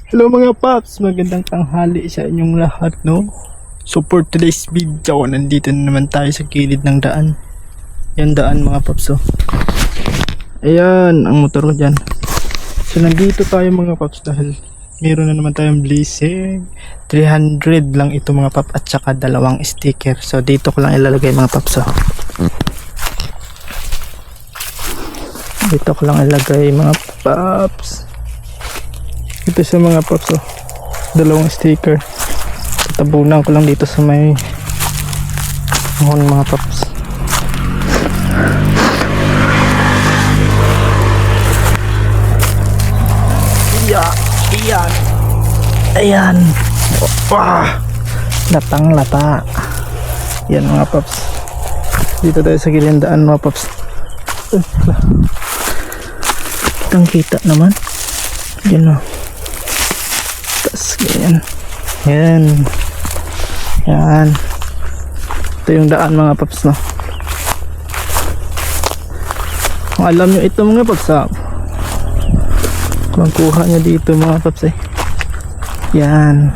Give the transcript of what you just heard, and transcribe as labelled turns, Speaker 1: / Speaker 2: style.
Speaker 1: Hello mga paps, magandang tanghali sa inyong lahat, no? So for today's video, nandito na naman tayo sa gilid ng daan. Yan daan mga paps, oh. Ayan, ang motor ko dyan. So nandito tayo mga paps dahil meron na naman tayong blessing. 300 lang ito mga paps at saka dalawang sticker. So dito ko lang ilalagay mga paps, oh. Dito ko lang ilagay mga paps. Ito sa mga paps, oh. Dalawang sticker. Tabunan ko lang dito sa may mga paps. Iyan. Ayan. Wah. Latang lata. Yan mga paps. Dito tayo sa gilindaan mga paps. Kitang kita naman. Yan, oh. Tas ganyan. Yan. Ito yung daan mga paps, no. Kung alam nyo ito mga paps, ha, magkuha nyo dito mga paps, eh. Yan.